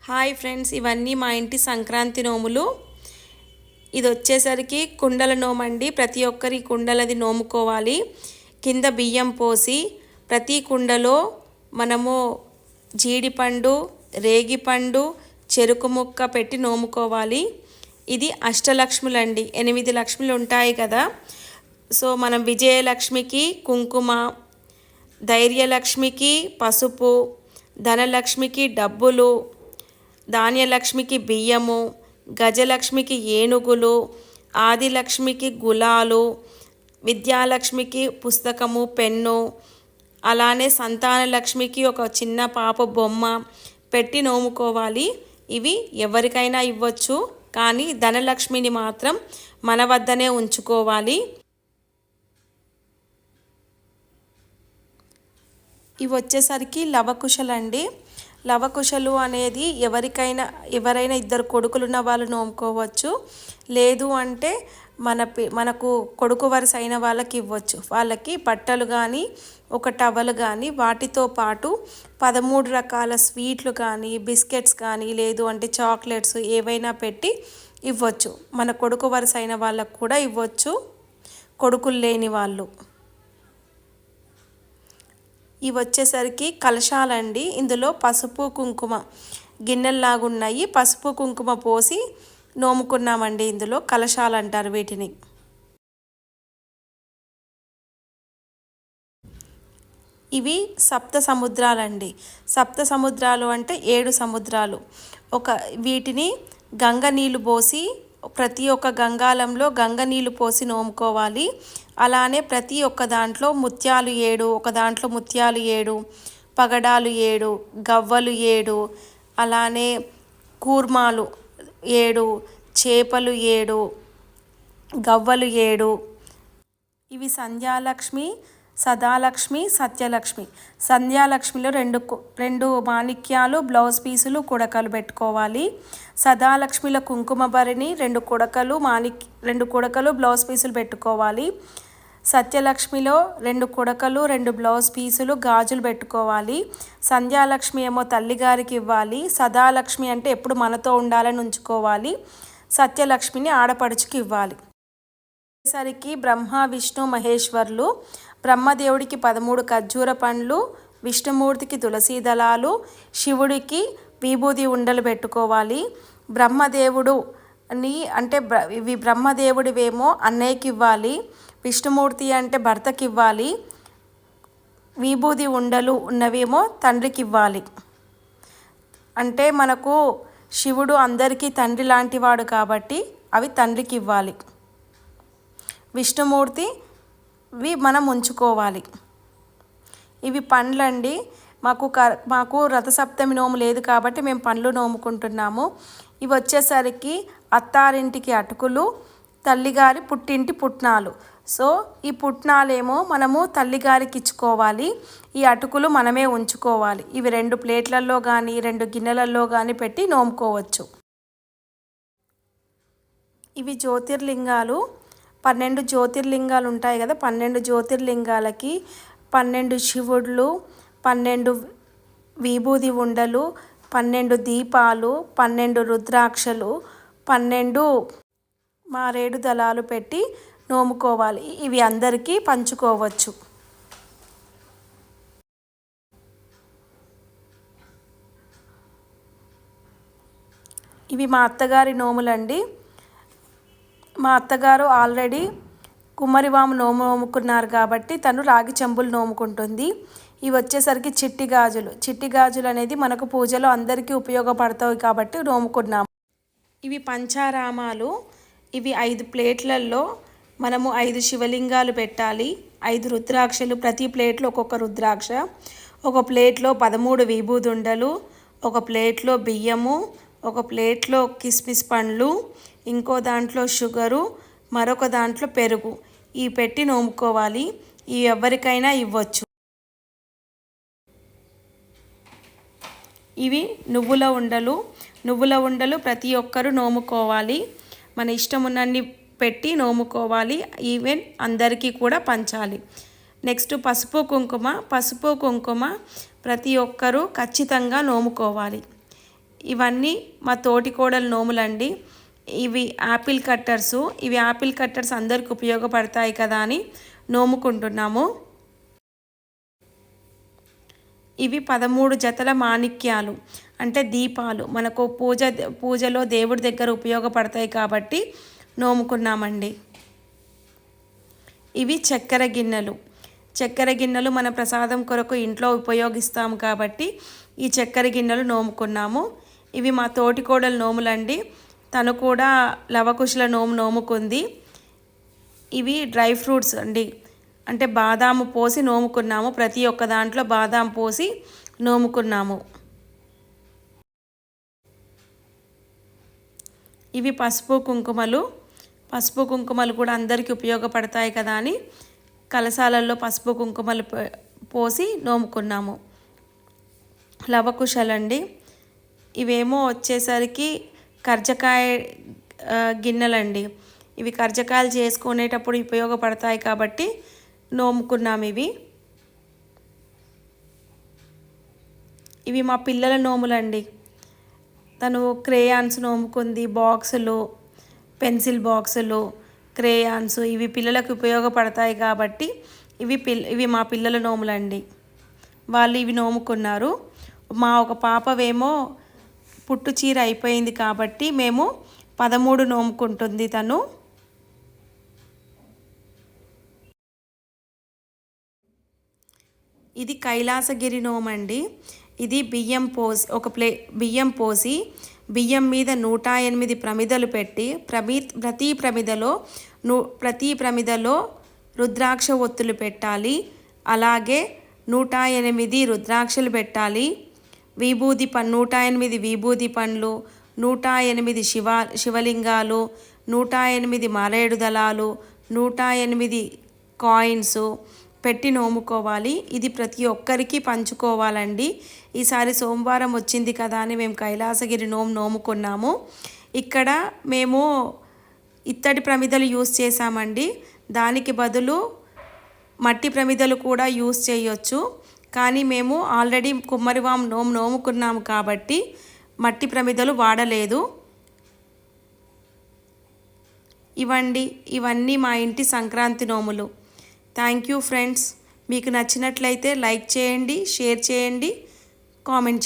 Hi friends, ఇవన్నీ మా ఇంటి సంక్రాంతి నోములు. ఇది వచ్చేసరికి కుండల నోమండి. ప్రతి ఒక్కరి కుండలది నోముకోవాలి. కింద బియ్యం పోసి ప్రతి కుండలో మనము జీడిపండు, రేగిపండు, చెరుకు ముక్క పెట్టి నోముకోవాలి. ఇది అష్టలక్ష్ములండి. 8 లక్ష్ములు ఉంటాయి కదా. సో మనం విజయలక్ష్మికి కుంకుమ, ధైర్యలక్ష్మికి పసుపు, ధనలక్ష్మికి డబ్బులు, ధాన్యలక్ష్మికి బియ్యము, గజలక్ష్మికి ఏనుగులు, ఆదిలక్ష్మికి గులాలు, విద్యాలక్ష్మికి పుస్తకము, పెన్ను, అలానే సంతానలక్ష్మికి ఒక చిన్న పాప బొమ్మ పెట్టి నోముకోవాలి. ఇవి ఎవరికైనా ఇవ్వచ్చు, కానీ ధనలక్ష్మిని మాత్రం మన వద్దనే ఉంచుకోవాలి. ఇవి వచ్చేసరికి లవకుశలండి. లవకుశలు అనేది ఎవరైనా ఇద్దరు కొడుకులున్న వాళ్ళు నోముకోవచ్చు. లేదు అంటే మనకు కొడుకు వరుస అయిన వాళ్ళకి ఇవ్వచ్చు. వాళ్ళకి బట్టలు కానీ ఒక టవల్ కానీ వాటితో పాటు 13 రకాల స్వీట్లు కానీ బిస్కెట్స్ కానీ లేదు అంటే చాక్లెట్స్ ఏవైనా పెట్టి ఇవ్వచ్చు. మన కొడుకు వరుస అయిన వాళ్ళకు కూడా ఇవ్వచ్చు, కొడుకులు లేని వాళ్ళు. ఇవి వచ్చేసరికి కలశాలండి. ఇందులో పసుపు కుంకుమ గిన్నెల్లాగున్నాయి. పసుపు కుంకుమ పోసి నోముకున్నామండి. ఇందులో కలశాలు అంటారు వీటిని. ఇవి సప్త సముద్రాలండి. సప్త సముద్రాలు అంటే 7 సముద్రాలు. వీటిని గంగ నీళ్ళు పోసి ప్రతి ఒక్క గంగాలంలో గంగ నీళ్ళు పోసి నోముకోవాలి. అలానే ప్రతి ఒక్క దాంట్లో ముత్యాలు 7, ఒక దాంట్లో ముత్యాలు 7, పగడాలు 7, గవ్వలు 7, అలానే కూర్మాలు 7, చేపలు 7, గవ్వలు 7. ఇవి సంధ్యాలక్ష్మి, సదాలక్ష్మి, సత్యలక్ష్మి. సంధ్యాలక్ష్మిలో రెండు మాణిక్యాలు, బ్లౌజ్ పీసులు, కుడకలు పెట్టుకోవాలి. సదాలక్ష్మిలో కుంకుమ భరిణి, 2 కుడకలు, బ్లౌజ్ పీసులు పెట్టుకోవాలి. సత్యలక్ష్మిలో 2 కుడకలు, 2 బ్లౌజ్ పీసులు, గాజులు పెట్టుకోవాలి. సంధ్యాలక్ష్మి ఏమో తల్లిగారికి ఇవ్వాలి. సదాలక్ష్మి అంటే ఎప్పుడు మనతో ఉండాలని ఉంచుకోవాలి. సత్యలక్ష్మిని ఆడపడుచుకి ఇవ్వాలి. సరికి బ్రహ్మ, విష్ణు, మహేశ్వర్లు. బ్రహ్మదేవుడికి 13 ఖర్జూర పండ్లు, విష్ణుమూర్తికి తులసి దళాలు, శివుడికి విభూది ఉండలు పెట్టుకోవాలి. బ్రహ్మదేవుడు ఇవి బ్రహ్మదేవుడివేమో అన్నయ్యకి ఇవ్వాలి. విష్ణుమూర్తి అంటే భర్తకి ఇవ్వాలి. విభూది ఉండలు ఉన్నవేమో తండ్రికి ఇవ్వాలి. అంటే మనకు శివుడు అందరికీ తండ్రి లాంటివాడు కాబట్టి అవి తండ్రికి ఇవ్వాలి. విష్ణుమూర్తివి మనం ఉంచుకోవాలి. ఇవి పండ్లండి. మాకు రథసప్తమి నోము లేదు కాబట్టి మేము పండ్లు నోముకుంటున్నాము. ఇవి వచ్చేసరికి అత్తారింటికి అటుకులు, తల్లిగారి పుట్టింటి పుట్నాలు. సో ఈ పుట్నాలేమో మనము తల్లిగారికి ఇచ్చుకోవాలి. ఈ అటుకులు మనమే ఉంచుకోవాలి. ఇవి 2 ప్లేట్లలో కానీ 2 గిన్నెలలో కానీ పెట్టి నోముకోవచ్చు. ఇవి జ్యోతిర్లింగాలు. 12 జ్యోతిర్లింగాలు ఉంటాయి కదా. 12 జ్యోతిర్లింగాలకి 12 శివుళ్ళు, 12 విభూది ఉండలు, 12 దీపాలు, 12 రుద్రాక్షలు, 12 మారేడు దళాలు పెట్టి నోముకోవాలి. ఇవి అందరికీ పంచుకోవచ్చు. ఇవి మా అత్తగారి నోములండి. మా అత్తగారు ఆల్రెడీ కుమ్మరివాము నోముకున్నారు కాబట్టి తను రాగి చెంబులు నోముకుంటుంది. ఇవి వచ్చేసరికి చిట్టి గాజులు. చిట్టి గాజులు అనేది మనకు పూజలో అందరికీ ఉపయోగపడతాయి కాబట్టి నోముకున్నాము. ఇవి పంచారామాలు. ఇవి 5 ప్లేట్లలో మనము 5 శివలింగాలు పెట్టాలి. 5 రుద్రాక్షలు, ప్రతి ప్లేట్లో ఒక్కొక్క రుద్రాక్ష. ఒక ప్లేట్లో 13 విభూది ఉండలు, ఒక ప్లేట్లో బియ్యము, ఒక ప్లేట్లో కిస్మిస్ పండ్లు, ఇంకో దాంట్లో షుగరు, మరొక దాంట్లో పెరుగు. ఇవి పెట్టి నోముకోవాలి. ఇవి ఎవరికైనా ఇవ్వచ్చు. ఇవి నువ్వుల ఉండలు ప్రతి ఒక్కరూ నోముకోవాలి. మన ఇష్టం ఉన్నన్ని పెట్టి నోముకోవాలి. ఈవెన్ అందరికీ కూడా పంచాలి. నెక్స్ట్ పసుపు కుంకుమ ప్రతి ఒక్కరూ ఖచ్చితంగా నోముకోవాలి. ఇవన్నీ మా తోటి కోడల నోములండి. ఇవి యాపిల్ కట్టర్సు. ఇవి యాపిల్ కట్టర్స్ అందరికి ఉపయోగపడతాయి కదా అని నోముకుంటున్నాము. ఇవి 13 జతల మాణిక్యాలు అంటే దీపాలు మనకు పూజలో దేవుడి దగ్గర ఉపయోగపడతాయి కాబట్టి నోముకున్నామండి. ఇవి చక్కెర గిన్నెలు మన ప్రసాదం కొరకు ఇంట్లో ఉపయోగిస్తాము కాబట్టి ఈ చక్కెర గిన్నెలు నోముకున్నాము. ఇవి మా తోటి కోడల నోములండి. తను కూడా లవకుశల నోముకుంది. ఇవి డ్రై ఫ్రూట్స్ అండి, అంటే బాదాము పోసి నోముకున్నాము. ప్రతి ఒక్క దాంట్లో బాదాం పోసి నోముకున్నాము. ఇవి పసుపు కుంకుమలు కూడా అందరికీ ఉపయోగపడతాయి కదా అని కలశాలలో పసుపు కుంకుమలు పోసి నోముకున్నాము. లవకుశలండి. ఇవేమో వచ్చేసరికి కర్జకాయ గిన్నెలండి. ఇవి కర్జకాయలు చేసుకునేటప్పుడు ఉపయోగపడతాయి కాబట్టి నోముకున్నాము. ఇవి మా పిల్లల నోములండి. తను క్రేయాన్స్ నోముకుంది, బాక్సులు, పెన్సిల్ బాక్సులు, క్రేయాన్స్ ఇవి పిల్లలకు ఉపయోగపడతాయి కాబట్టి ఇవి మా పిల్లల నోములండి. వాళ్ళు ఇవి నోముకున్నారు. మా ఒక పాపవేమో పుట్టు చీర అయిపోయింది కాబట్టి మేము 13 నోముకుంటుంది తను. ఇది కైలాసగిరి నోమండి. ఇది బియ్యం పోసి బియ్యం మీద 108 ప్రమిదలు పెట్టి ప్రతి ప్రమిదలో రుద్రాక్ష ఒత్తులు పెట్టాలి. అలాగే 108 రుద్రాక్షలు పెట్టాలి. 108 విభూది పండ్లు, 108 శివలింగాలు, 108 మారేడు దళాలు, 108 కాయిన్స్ పెట్టి నోముకోవాలి. ఇది ప్రతి ఒక్కరికి పంచుకోవాలండి. ఈసారి సోమవారం వచ్చింది కదా అని మేము కైలాసగిరి నోముకున్నాము. ఇక్కడ మేము ఇత్తడి ప్రమిదలు యూస్ చేసామండి. దానికి బదులు మట్టి ప్రమిదలు కూడా యూస్ చేయొచ్చు. కానీ మేము ఆల్రెడీ కుమ్మరివాం నోముకున్నాము కాబట్టి మట్టి ప్రమిదలు వాడలేదు. ఇవన్నీ మా ఇంటి సంక్రాంతి నోములు. Thank you friends. మీకు నచ్చినట్లయితే లైక్ చేయండి, షేర్ చేయండి, కామెంట్ చేయండి.